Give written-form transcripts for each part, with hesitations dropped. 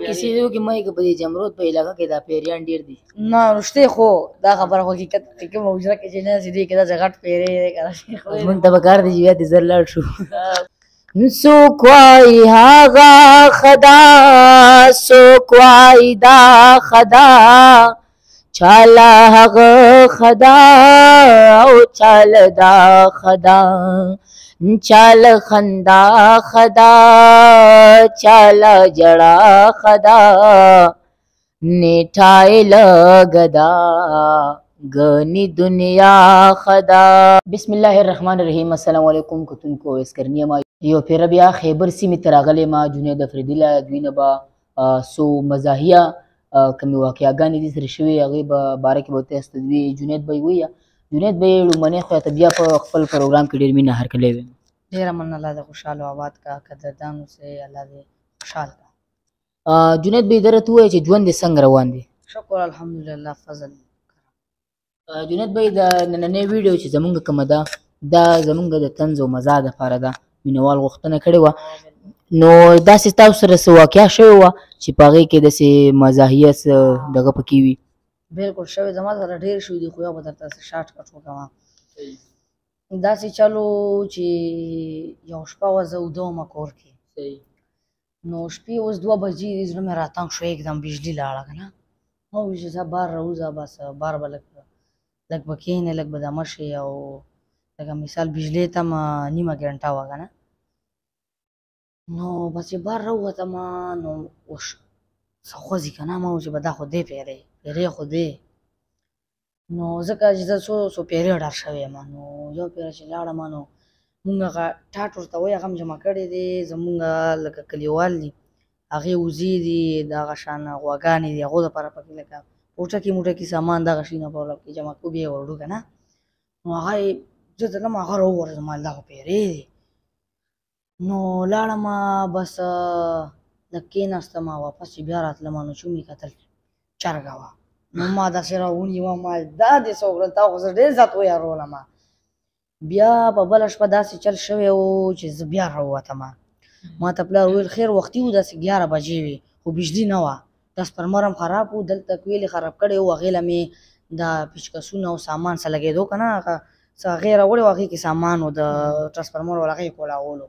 کیسې یو کې مې په دې جمرود په علاقه کې دا پیریان ډیر دي نه رښتې خو دا خبره حقیقت کې کوم وجره کې چې نه سیدي کې دا غټ پیری دی کنه موږ ته پکار دی چې بیا دې زر لاړ شو څوک وایي هغه خدا څوک وایي دا خدا چاله هغه خدا او چاله دا خدا چال خندا خدا چالا جڑا خدا نیٹھائے لگدا گنی دنیا خدا بسم الله الرحمن الرحیم السلام علیکم کتونکو اسکرنیه ما یو پیر بیا خیبر سیمې ته راغلی ما جنید افریدي له دوی نه به څو مزاحیه کومې واقعاګانې دي سره شوې هغې به باره کې به ورته استدوي جنید به یې ووایه جنید به یې لومړنۍ خو ته بیا په خپل پروګرام کې ډېر مینه هرکلی ویم ډېره مننه الله دې خوشحاله او آباد کا قدردانو سه الله دې خوشحال کا جنید به یې درته ووایه چې ژوند دې څنګه روان دی شکر الحمدلله فضل جنید به د نننۍ ویډیو چې زمونږ کومه ده دا زمونږ د طنز او مزاح دپاره ده مینهوال غوښتنه کړې وه نو داسې ستاسو سره څه واقعه شوې وه چې په هغې کې داسې مزاحیه څه دغه پکې وي بالکل شوې زما سره ډېر شوي دي خو یو به درته شارټ کټ وکړم داسې چلو چې یو شپه وه زه اوده ومه کور کې نو شپې اوس 2 بجې دي زړه مې راتنګ شو एकदम بجلي لاړه که نه ما وویل چې صاحب بار راوځه بس بار به لږ به کښېنې لږ به دمه شي او لکه مثال بجلۍ ته م نیمه ګنټه وه که نه نو بس چې بار راووتم نو څه خوځي که نه ما وویل چې به دا خو دی پیری خو دی نو ځکه چې زه څو پیرې ډر شوی یم نو یو پیره چې لاړم نو مونږ هغه ټاټ ورته وایي هغه م جمع کړی دی زمونږ لکه کلیوال دي هغې وزې دي دغه شان غواګانې دي هغو دپاره پکې لکه پوټکي موټکي سامان دغه شیونه په کې جمع کړو بیا یې وروړو که نه نو هغه یې زه تلم هغه راوغورځېدم ما دا خو پیرې دی نو لاړم بس لږ کېناستم واپس چې بیا راتلم نو چې ومې کتل چرګه وه نو ما داسې راونیوم ما دا دې څه وکړل تا خو زه ډېر زیات ویارولم بیا په بله شپه داسې چل شوی و چې زه بیا راووتم ما ته پلار وویل خیر وختي و داسې 11 بجې وې خو بجلي نه وه ټرانسفرمر هم خراب و دلته کویل یې خراب کړی و هغې له مې دا پیچکسونه او سامان څه لګېدو که نه هغه څه هغې راوړی و هغې کې سامان و د ټرانسفرمر ول هغې یې کولاولو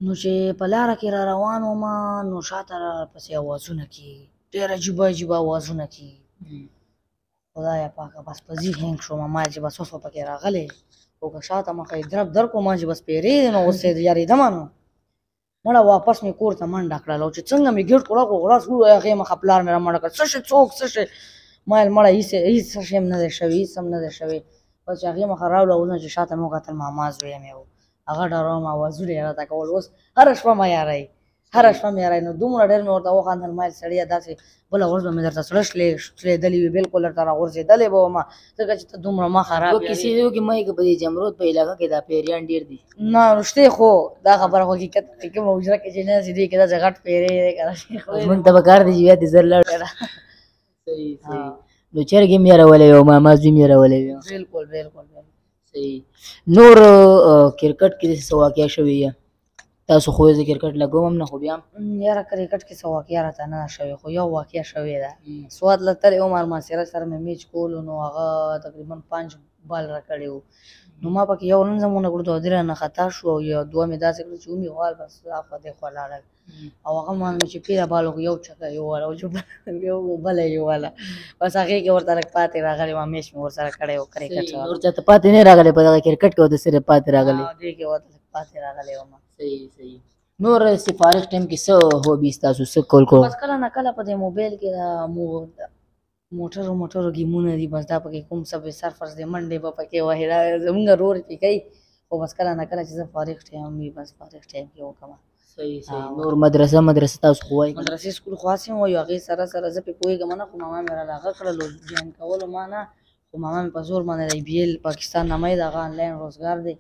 نو چې په لاره کې را روان وم نو شاته راپسې اوازونه کېږي ډېر عجیبه عجیبه اوازونه کېږي خدایه پاکه بس په ځي هینګ شوم ما چې بس اوس به پکې راغلی خو که شاته مخه یې درب در کړو ما چې بس پیرې دی نو اوس یې یارېدم نو مړه واپس مې کور ته منډه کړله او چې څنګه مې ګېټ کړه خو غراس ووایه هغې مخه پلار مې را منډه کړه څه شی څوک څه شی ما ویل مړه هېڅ څه شی هم نه دی شوی هېڅ هم نه دی شوی بس چې هغې مخه راوړه اوس نه چې شاته مې وکتل ماما زویه مې و هغه ډاروم اوازونه یې راته کول اوس هره شپه مه یارئ هره شپه مې یارئ نو دومره ډېر مې ورته وخندل ما ویل سړیه داسې بله ورځ به مې درته زړه شلېدلې وي بالکل درته راغورځېدلی به وم ځکه چې ته دومره ما خراب کیسې یو کې مې په دې جمرود په علاقه کې دا پیریان ډېر دي نه رښتې خو دا خبره حقیقت کې کومه وجره کې چې نه سیدي کې داسې غټ پیری دی که نه موږ ته پکار دی چې بیا دې زر لاړ نو چرګ یې یارولی وي او ماما زوی یې یارولی وي بالکل بالکل صحیح نور کرکټ کې داسې څه واقعه شوې یا تاسو خو زه کرکټ لګوم هم نه خو بیا یاره کرکټ کې څه واقعه راته نه ده شوې خو یو واقعه شوې ده سواد له تلې عمر ماسره سره مې میچ کولو نو هغه تقریبا 5 بال راکړی و نو ما پکې یو رن زمونه کړو 2 رنه خطا شو او یو 2 مې داسې کړو چې ومې غوال بس اخوا دېخوا لاړل او هغه ما چې پیره بالو یو چکه یوواله او یو بله یوواله بس هغې کې ورته لږ پاتې راغلی وه میچ مې ورسره کړی و کرکټ نور چاته پاتې نه راغلی په دغه کرکټ کې ورته صرف پاتې راغلی دې کې ورته پاتې راغلی وم صحیح نور فارغ ټایم کې څه هوبي ستاسو څه کول کوو بس کله نه کله په دې موبایل کې دا موټرو ګیمونه دي بس دا پکې کوم سبې سرفرز دی منډې به پکې وهي دا زمونږ رور پې کوي خو بس کله نه کله چې زه فارغ ټایم وي بس فارغ ټایم کې وکړم صحیح نور مدرسه تاسو خو وایي مدرسې سکول خو هسې هم وایو هغې سره سره زه پې پوهېږم نه خو ماما مې راله هغه کړل جوین کولو ما نه خو ماما مې په زور باندې د BL پاکستان نامه د هغه آنلاین روزګار دی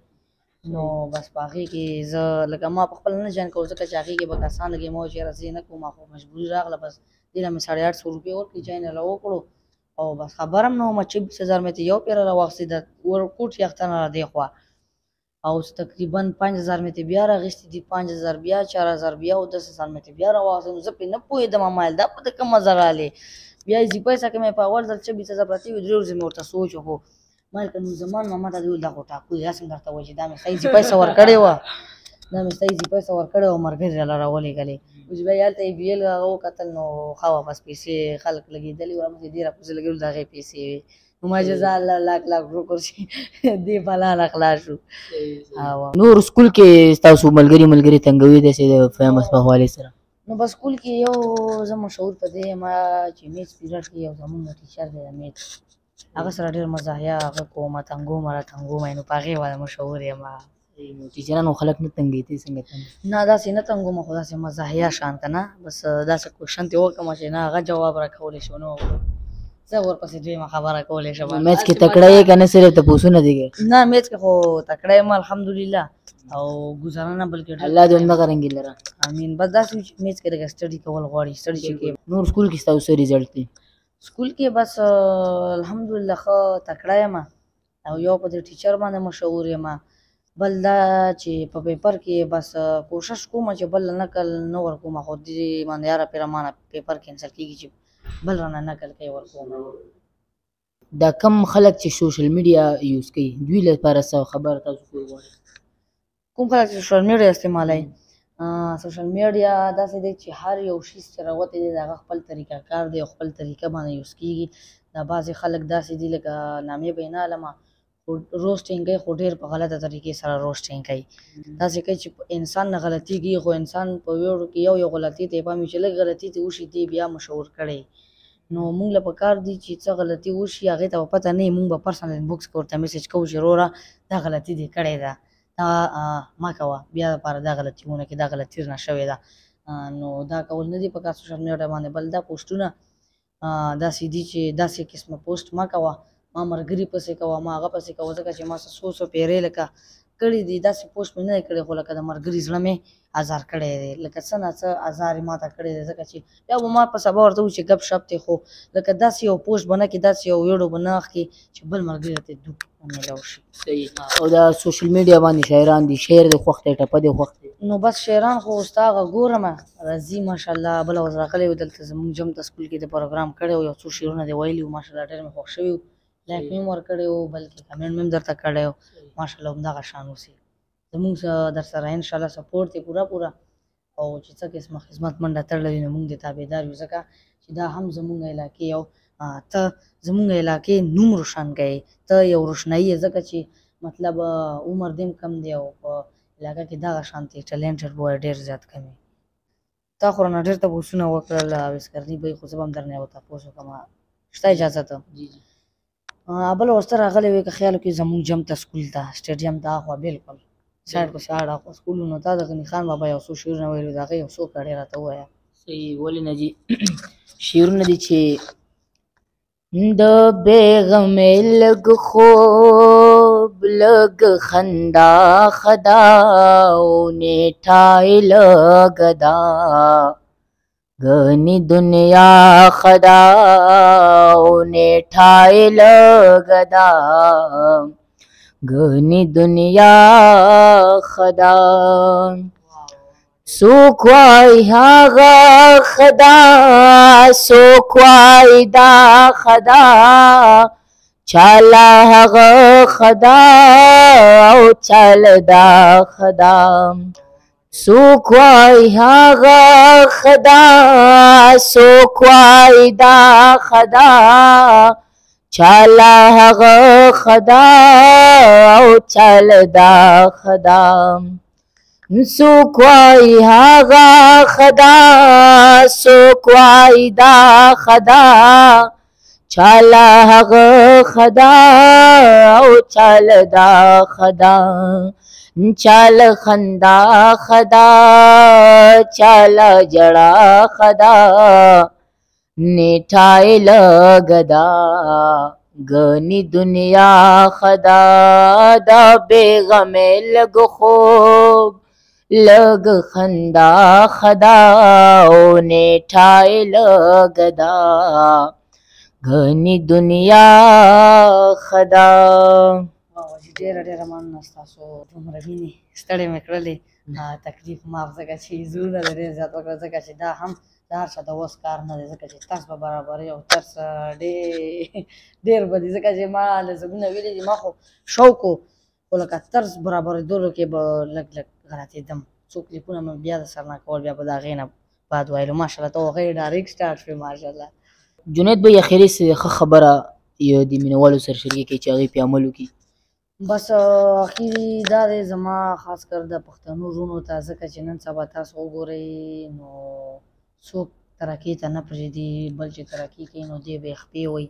نو بس په هغې کې زه لکه ما په خپله نه جوین کول ځکه چې هغې کې به کسان لګېم او چې یاره زه یې نه کوم خو مجبوري راغله بس دې له مې 850 روپۍ ورکړي جوین یې له وکړو او بس خبر هم نه وم چې 20000 مې ته یو پیره راواخېستې د ورکوټ یخته نه را دې خوا او تقریبا 5000 مې ته بیا راغېستې دي 5000 بیا 4000 بیا او 10000 مې ته بیا راواخېستې زه پرې نه پوهېدم مایل دا په کوم مزه رالې بیا یې پیسه کې مې په اول ځل 24000 پرتې وي 3 ورځې مې ورته سوچ وکړو مایل که نو زمان ماما ته دې ویل دا خو ټاکو داسې مې درته وایي چې دا مې صحیح پیسه ورکړې وه دا مې صحیح پیسه ورکړې وه ملګري راله راولېږلې اوس بیا یې هلته یې ویل هغه وکتل نو ښه وه بس پیسې خلک لګېدلي وو راپسې دې راپسې لګېدل د هغې پیسې وې نو ما جزا الله لاک لاک شکر چې دې بلا نه خلاص شو نور سکول کې ستاسو ملګري تنګوي داسې د فیمس په حوالې سره نو په سکول کې یو زه مشهور په دې یم چې میث پیریډ کې یو زموږ ټیچر دی د میث هغه سره ډېر مزاحیه هغه کوم تنګوم راتنګوم نو په هغې باندې مشهور یم ټیچرانو خلک نه تنګوي ته څنګه نه داسې نه تنګوم خو داسې مزاحیه شان ته نه بس داسې کوشن ترې وکړم چې نه هغه جواب راکولی شو نو زه ورپسې دویمه خبره کولی شم میث کې تکړه یې که نه صرف تپوسونه دي نه میث کې خو تکړه یم الحمدلله او ګزاره نه بلکې الله دې همدغه رنګې لره امین بس داسې چې میث کې لږ سټډي کول غواړي سټډي چې کوي نور سکول کې ستاسو څه ریزلټ دی سکول کې بس الحمدلله ښه تکړه یم او یو په دې ټیچر باندې مشهور یم بل دا چې په پیپر کې بس کوشش کوم چې بل نقل نه ورکوم خو دې باندې یاره پیره مانه پیپر کینسل کېږي چې بل رانه نقل کوي ورکوم دا کم خلک چې سوشل میډیا یوز کوي دوی لپاره څه خبره تاسو کول غواړئ کوم خلک چې سوشل میډیا استعمالوي سوشل میډیا داسې دی چې هر یو شي چې راوتی دی د هغه خپل طریقه کار دی او خپل طریقه باندې یوز کېږي دا بعضې خلک داسې دي لکه نامې به یې نه علمه روسټینګ کوي خو ډېر په غلطه طریقې سره روسټینګ کوي داسې کوي چې انسان نه غلطېږي خو انسان په ویډیو کې یو غلطي ته یې پام وي چې لږ غلطي ته وشي دی بیا مشهور کړی نو موږ له پکار دي چې څه غلطي وشي هغې ته به پته نه وي موږ به پرسنل انبوکس کې ورته میسج کوو چې وروره دا غلطي دې کړې ده دا مه کوه بیا دپاره دا غلطي ونه کړې دا غلطي نه شوې ده نو دا کول نه دي پکار سوشل میډیا باندې بل دا پوسټونه داسې دي چې داسې قسمه پوسټ مه کوه ما ملګري پسې کوه ما هغه پسې کوه ځکه چې ما څه پیرې لکه کړي دي داسې پوسټ مې نه دی کړی خو لکه د ملګري زړه مې ازار کړی دی لکه څه نه څه ازار یې ماته کړی دی ځکه چې بیا به ما په سبا ورته ووایي چې ګپ شپ دی خو لکه داسې یو پوسټ به نه کړي داسې یو ویډیو به نه اخلي چې بل ملګري ته دوک میلاو شي او دا سوشل میډیا باندې شاعران دي شعر دې خوښ دی ټپه دې خوښ دی نو بس شاعران خو ستا هغه ګورم راځي ماشاءالله بله ورځ راغلی و دلته زموږ جم ته سکول کې د پروګرام کړی و یو څو شعرونه دې ویلي وو ماشاءالله ډېر مې خوښ شوي وو لایک مې هم ورکړی و بلکې کمنټ مې هم درته کړی و ماشاءالله همدغه شان اوسې زموږ در سره انشاءالله سپورټ دی پوره او چې څه قسمه خدمت منډه تړلې نو موږ د تابعدار یو ځکه چې دا هم زموږ علاقې یو ته زموږ علاقې نوم روښان کوي ته یو روښنایي یې ځکه چې مطلب عمر دې هم کم دی او په علاقه کې دغه شانتې ټیلنټډ بوی ډېر زیات کم وي تا خو رانه ډېر تپوسونه وکړل اوسکرني به خو زه به هم درنه یو تپوس وکړم شته اجازه ته بله ورسته راغلی وی که خیال وکړي زموږ جم ته سکول ته سټیډیم ته اخوا بلکل سایډ په سایډ اخوا سکولونو ته د غني خان بابا یو څو شعرونه ویلي د هغې یو څو کړې راته ووایه صحیح ولې نه جي شعرونه دي چې د بېغمې لږ خوب لږ خندا خدا او نیټای لږه ده ګنې دنیا خدا او نیټای لږه ده ګنې دنیا خدا څوک وایي هغه خدا څوک وایي دا خدا چاله هغه خدا او چاله دا خدا څوک وایي هغه خدا څوک وایي دا خدا چاله هغه خدا او چاله دا خدا څوک وایي هغه خدا څوک وایي دا خدا چاله هغه خدا او چاله دا خدا چاله خندا خدا چاله جړه خدا نیټای لږه ده ګنې دنیا خدا دا بېغمې لږ خوب لږ خندا خدا او نیټای لږه ده ګنې دنیا خدا او چې ډېره مننه ستاسو دومره مینې ستړې مې کړلې تکلیف معاف ځکه چې زړونه دې ډېر زیات وکړل ځکه چې دا هم د هر چا د وس کار نه دی ځکه چې ترس به برابروي او ترس ډېر به دي ځکه چې ما لزمونه ویلي دي ما خو شوق و خو لکه ترس برابرېدلو کې به لږ غلطېدم څو کلیپونه مې بیا د سر نه کول بیا به د هغې نه بعد ویلو ماشاءالله ته هغې ډایرکټ سټارټ شوې ماشاءالله جنید بھائی اخیری څه ښه خبره یو د مینوالو سره شریکه کوي چې هغې پې عمل وکړي بس اخیری دا دی زما خاص کر د پښتنو وروڼو ته ځکه چې نن سبا تاسو وګورئ نو څوک ترقي ته نه پرېږدي بل چې ترقي کوي نو دی به یې خپې وایي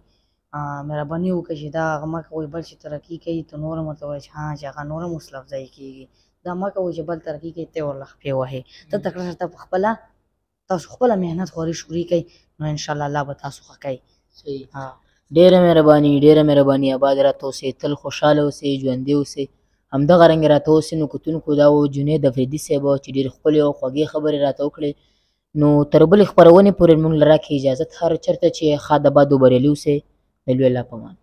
مهرباني وکړئ چې دا هغه مه کوئ بل چې ترقي کوي ته نور هم ورته وایه چې چې هغه نور هم اوس لفظی کېږي دا مه کوئ چې بل ترقي کوي ته یې ورله خپې وهې ته تکړه شه ته پخپله تاسو خپله محنت خوري شوري کوئ نو انشاءالله الله به تاسو ښه کوي ډېره مهرباني آباد راته اوسئ تل خوشحاله اوسئ ژوندي اوسئ همدغه رنګ راته اوسئ نو کتونکو دا و جنید افریدي صاحب چې ډېرې ښکلې او خوږې خبرې راته وکړې نو تر بلې خپرونې پورې موږ له راکړئ اجازت هر چېرته چې ښاد آباد و بریالي اوسئ د لوی الله په امان